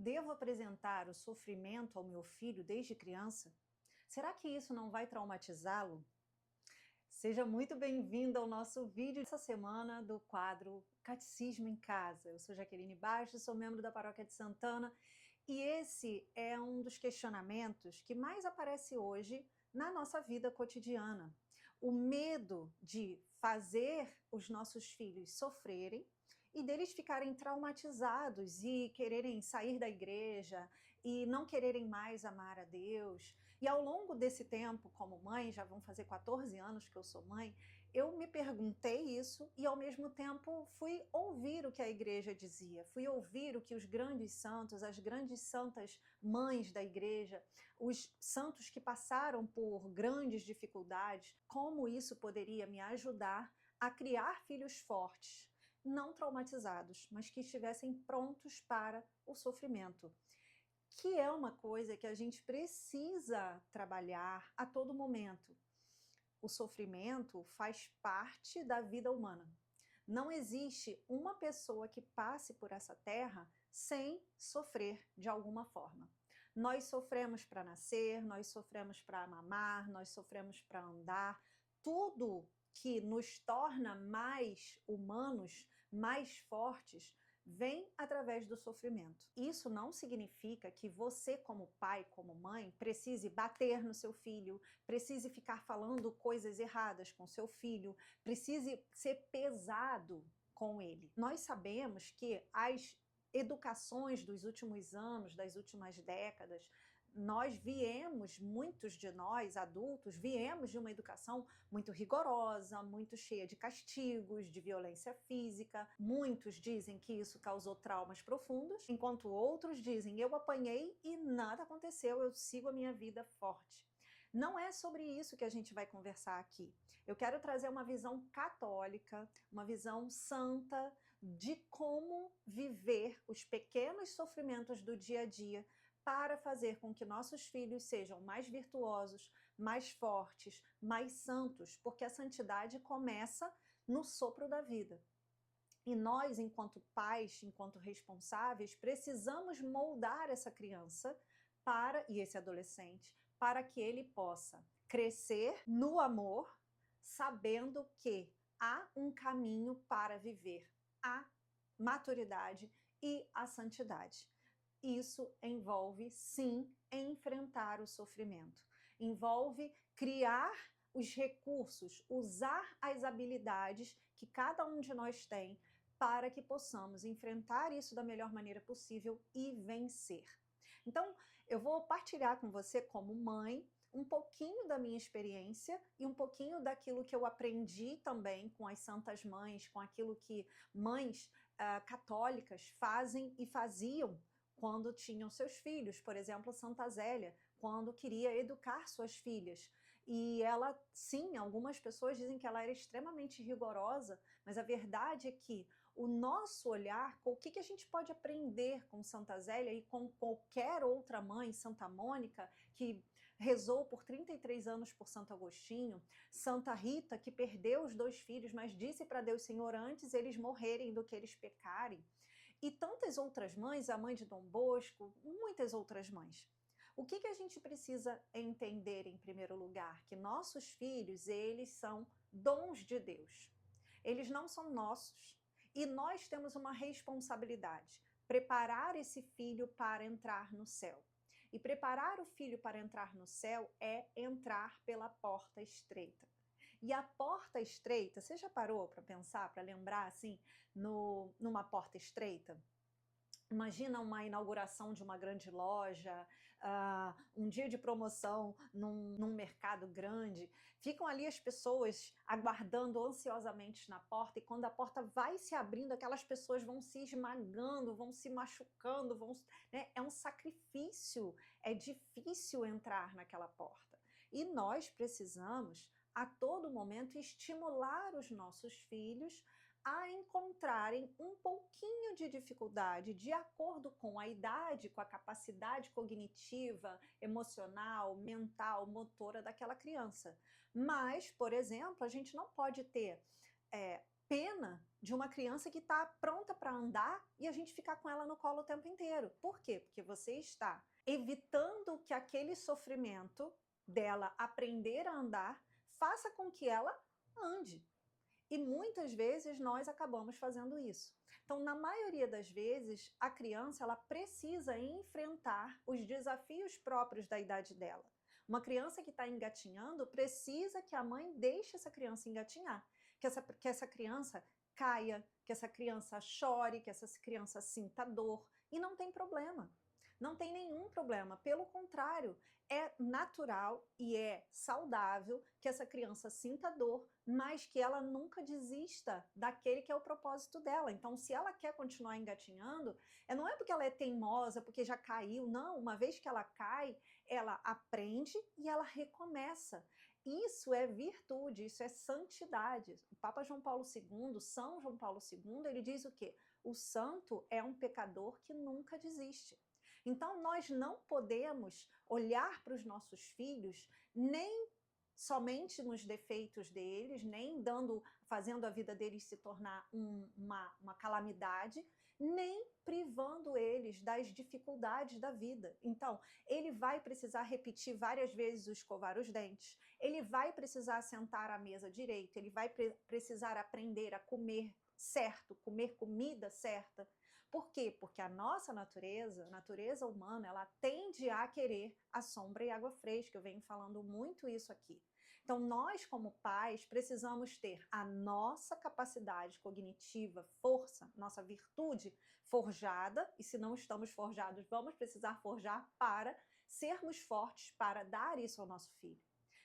devo apresentar o sofrimento ao meu filho desde criança? Será que isso não vai traumatizá-lo? Seja muito bem-vindo ao nosso vídeo dessa semana do quadro Catecismo em Casa. Eu sou Jaqueline Bastos, sou membro da Paróquia de Santana e esse é um dos questionamentos que mais aparece hoje na nossa vida cotidiana. O medo de fazer os nossos filhos sofrerem e deles ficarem traumatizados e quererem sair da igreja e não quererem mais amar a Deus. E ao longo desse tempo, como mãe, já vão fazer 14 anos que eu sou mãe, eu me perguntei isso e ao mesmo tempo fui ouvir o que a igreja dizia, fui ouvir o que os grandes santos, as grandes santas mães da igreja, os santos que passaram por grandes dificuldades, como isso poderia me ajudar a criar filhos fortes, não traumatizados, mas que estivessem prontos para o sofrimento, que é uma coisa que a gente precisa trabalhar a todo momento. O sofrimento faz parte da vida humana. Não existe uma pessoa que passe por essa terra sem sofrer de alguma forma. Nós sofremos para nascer, nós sofremos para mamar, nós sofremos para andar, tudo que nos torna mais humanos, mais fortes, vem através do sofrimento. Isso não significa que você, como pai, como mãe, precise bater no seu filho, precise ficar falando coisas erradas com seu filho, precise ser pesado com ele. Nós sabemos que as educações dos últimos anos, das últimas décadas, muitos de nós, adultos, viemos de uma educação muito rigorosa, muito cheia de castigos, de violência física. Muitos dizem que isso causou traumas profundos, enquanto outros dizem, eu apanhei e nada aconteceu, eu sigo a minha vida forte. Não é sobre isso que a gente vai conversar aqui. Eu quero trazer uma visão católica, uma visão santa de como viver os pequenos sofrimentos do dia a dia para fazer com que nossos filhos sejam mais virtuosos, mais fortes, mais santos, porque a santidade começa no sopro da vida. E nós, enquanto pais, enquanto responsáveis, precisamos moldar essa criança e esse adolescente para que ele possa crescer no amor, sabendo que há um caminho para viver a maturidade e a santidade. Isso envolve, sim, enfrentar o sofrimento. Envolve criar os recursos, usar as habilidades que cada um de nós tem para que possamos enfrentar isso da melhor maneira possível e vencer. Então, eu vou partilhar com você, como mãe, um pouquinho da minha experiência e um pouquinho daquilo que eu aprendi também com as santas mães, com aquilo que mães católicas fazem e faziam quando tinham seus filhos. Por exemplo, Santa Zélia, quando queria educar suas filhas. E ela, sim, algumas pessoas dizem que ela era extremamente rigorosa, mas a verdade é que o nosso olhar, o que a gente pode aprender com Santa Zélia e com qualquer outra mãe, Santa Mônica, que rezou por 33 anos por Santo Agostinho, Santa Rita, que perdeu os 2 filhos, mas disse para Deus, Senhor, antes eles morrerem do que eles pecarem, e tantas outras mães, a mãe de Dom Bosco, muitas outras mães. O que a gente precisa entender em primeiro lugar? Que nossos filhos, eles são dons de Deus. Eles não são nossos. E nós temos uma responsabilidade, preparar esse filho para entrar no céu. E preparar o filho para entrar no céu é entrar pela porta estreita. E a porta estreita, você já parou para pensar, para lembrar assim, numa porta estreita? Imagina uma inauguração de uma grande loja, um dia de promoção num mercado grande. Ficam ali as pessoas aguardando ansiosamente na porta, e quando a porta vai se abrindo, aquelas pessoas vão se esmagando, vão se machucando, né? É um sacrifício, é difícil entrar naquela porta. E nós precisamos, a todo momento, estimular os nossos filhos a encontrarem um pouquinho de dificuldade de acordo com a idade, com a capacidade cognitiva, emocional, mental, motora daquela criança. Mas, por exemplo, a gente não pode ter pena de uma criança que está pronta para andar e a gente ficar com ela no colo o tempo inteiro. Por quê? Porque você está evitando que aquele sofrimento dela aprender a andar faça com que ela ande. E muitas vezes nós acabamos fazendo isso. Então, na maioria das vezes, a criança ela precisa enfrentar os desafios próprios da idade dela. Uma criança que está engatinhando precisa que a mãe deixe essa criança engatinhar, que essa criança caia, que essa criança chore, que essa criança sinta dor, e não tem problema. Não tem nenhum problema, pelo contrário, é natural e é saudável que essa criança sinta dor, mas que ela nunca desista daquele que é o propósito dela. Então, se ela quer continuar engatinhando, não é porque ela é teimosa, porque já caiu, não. Uma vez que ela cai, ela aprende e ela recomeça. Isso é virtude, isso é santidade. O Papa João Paulo II, São João Paulo II, ele diz o quê? O santo é um pecador que nunca desiste. Então, nós não podemos olhar para os nossos filhos nem somente nos defeitos deles, nem fazendo a vida deles se tornar uma calamidade, nem privando eles das dificuldades da vida. Então, ele vai precisar repetir várias vezes o escovar os dentes, ele vai precisar sentar à mesa direito, ele vai precisar aprender a comer certo, comer comida certa. Por quê? Porque a nossa natureza, a natureza humana, ela tende a querer a sombra e água fresca. Eu venho falando muito isso aqui. Então, nós, como pais, precisamos ter a nossa capacidade cognitiva, força, nossa virtude forjada, e se não estamos forjados, vamos precisar forjar para sermos fortes, para dar isso ao nosso filho.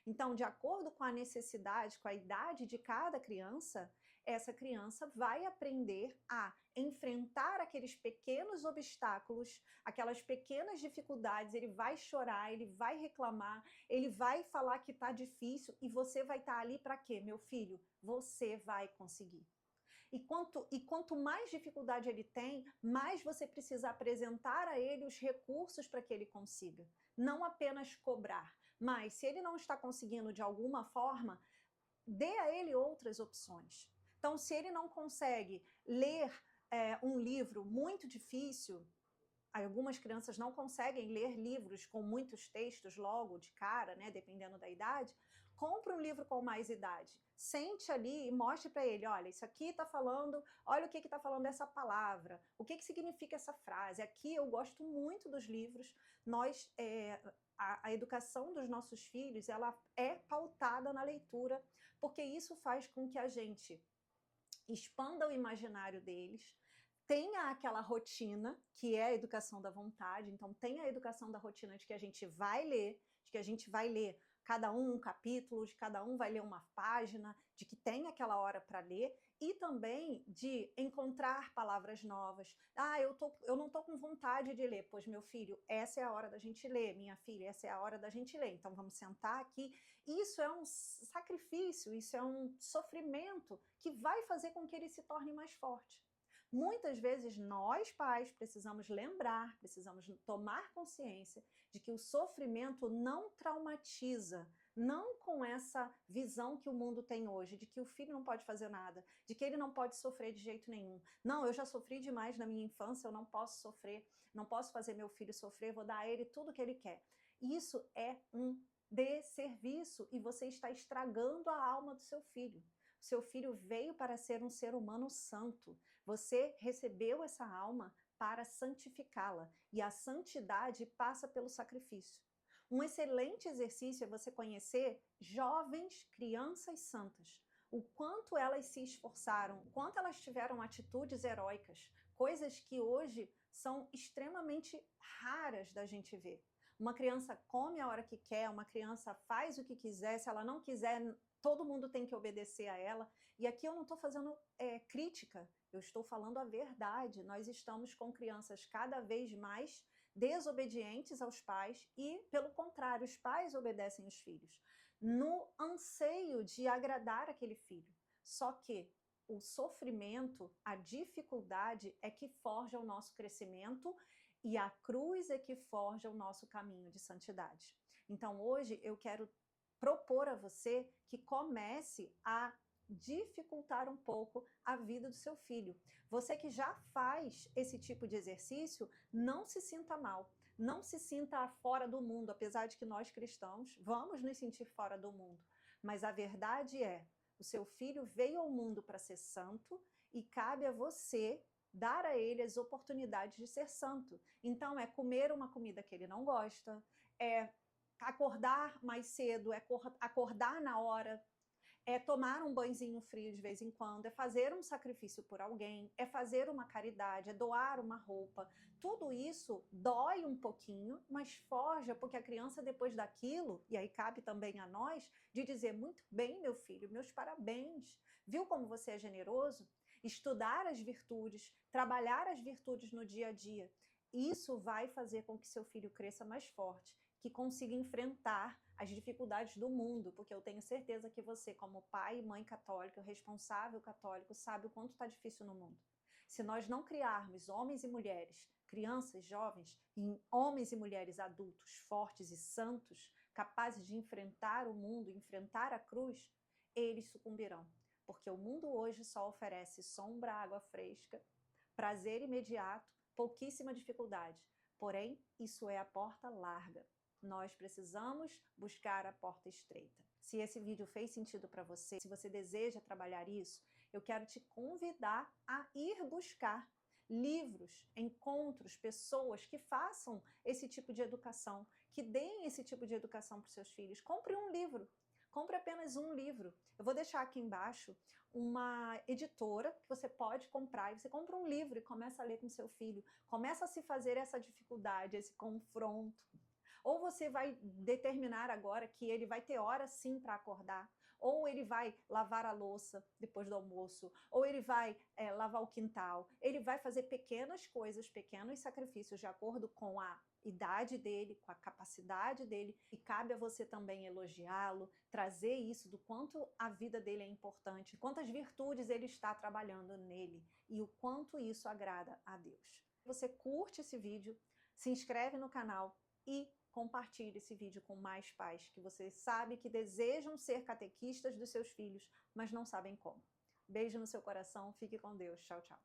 Então, de acordo com a necessidade, com a idade de cada criança, essa criança vai aprender a enfrentar aqueles pequenos obstáculos, aquelas pequenas dificuldades. Ele vai chorar, ele vai reclamar, ele vai falar que está difícil, e você vai estar ali para quê, meu filho? Você vai conseguir. E quanto mais dificuldade ele tem, mais você precisa apresentar a ele os recursos para que ele consiga. Não apenas cobrar, mas se ele não está conseguindo de alguma forma, dê a ele outras opções. Então, se ele não consegue ler um livro muito difícil, algumas crianças não conseguem ler livros com muitos textos logo de cara, né, dependendo da idade, compre um livro com mais idade. Sente ali e mostre para ele, olha, isso aqui está falando, olha o que está falando essa palavra, o que significa essa frase. Aqui eu gosto muito dos livros, a educação dos nossos filhos, ela é pautada na leitura, porque isso faz com que a gente expanda o imaginário deles, tenha aquela rotina, que é a educação da vontade. Então, tenha a educação da rotina de que a gente vai ler, de que a gente vai ler cada um capítulo, de cada um vai ler uma página, de que tem aquela hora para ler, e também de encontrar palavras novas. Eu não estou com vontade de ler. Pois, meu filho, essa é a hora da gente ler. Minha filha, essa é a hora da gente ler. Então, vamos sentar aqui. Isso é um sacrifício, isso é um sofrimento que vai fazer com que ele se torne mais forte. Muitas vezes nós, pais, precisamos lembrar, precisamos tomar consciência de que o sofrimento não traumatiza, não com essa visão que o mundo tem hoje, de que o filho não pode fazer nada, de que ele não pode sofrer de jeito nenhum. Não, eu já sofri demais na minha infância, eu não posso sofrer, não posso fazer meu filho sofrer, vou dar a ele tudo que ele quer. Isso é um desserviço e você está estragando a alma do seu filho. O seu filho veio para ser um ser humano santo. Você recebeu essa alma para santificá-la. E a santidade passa pelo sacrifício. Um excelente exercício é você conhecer jovens crianças santas. O quanto elas se esforçaram, o quanto elas tiveram atitudes heróicas, coisas que hoje são extremamente raras da gente ver. Uma criança come a hora que quer, uma criança faz o que quiser, se ela não quiser, todo mundo tem que obedecer a ela. E aqui eu não estou fazendo crítica, eu estou falando a verdade. Nós estamos com crianças cada vez mais desobedientes aos pais e, pelo contrário, os pais obedecem os filhos, no anseio de agradar aquele filho. Só que o sofrimento, a dificuldade é que forja o nosso crescimento e a cruz é que forja o nosso caminho de santidade. Então, hoje eu quero propor a você que comece a dificultar um pouco a vida do seu filho. Você que já faz esse tipo de exercício, não se sinta mal. Não se sinta fora do mundo, apesar de que nós cristãos vamos nos sentir fora do mundo. Mas a verdade é, o seu filho veio ao mundo para ser santo e cabe a você dar a ele as oportunidades de ser santo. Então é comer uma comida que ele não gosta, é acordar mais cedo, é acordar na hora, é tomar um banhozinho frio de vez em quando, é fazer um sacrifício por alguém, é fazer uma caridade, é doar uma roupa. Tudo isso dói um pouquinho, mas forja, porque a criança depois daquilo, e aí cabe também a nós, de dizer, muito bem, meu filho, meus parabéns. Viu como você é generoso? Estudar as virtudes, trabalhar as virtudes no dia a dia. Isso vai fazer com que seu filho cresça mais forte, que consiga enfrentar as dificuldades do mundo, porque eu tenho certeza que você, como pai e mãe católica, responsável católico, sabe o quanto está difícil no mundo. Se nós não criarmos homens e mulheres, crianças, jovens, homens e mulheres adultos, fortes e santos, capazes de enfrentar o mundo, enfrentar a cruz, eles sucumbirão. Porque o mundo hoje só oferece sombra, água fresca, prazer imediato, pouquíssima dificuldade. Porém, isso é a porta larga. Nós precisamos buscar a porta estreita. Se esse vídeo fez sentido para você, se você deseja trabalhar isso, eu quero te convidar a ir buscar livros, encontros, pessoas que façam esse tipo de educação, que deem esse tipo de educação para os seus filhos. Compre um livro. Compre apenas um livro. Eu vou deixar aqui embaixo uma editora que você pode comprar. E você compra um livro e começa a ler com seu filho. Começa a se fazer essa dificuldade, esse confronto. Ou você vai determinar agora que ele vai ter hora sim para acordar, ou ele vai lavar a louça depois do almoço, ou ele vai lavar o quintal. Ele vai fazer pequenas coisas, pequenos sacrifícios de acordo com a idade dele, com a capacidade dele, e cabe a você também elogiá-lo, trazer isso do quanto a vida dele é importante, quantas virtudes ele está trabalhando nele e o quanto isso agrada a Deus. Você curte esse vídeo, se inscreve no canal e compartilhe esse vídeo com mais pais que você sabe que desejam ser catequistas dos seus filhos, mas não sabem como. Beijo no seu coração, fique com Deus. Tchau, tchau.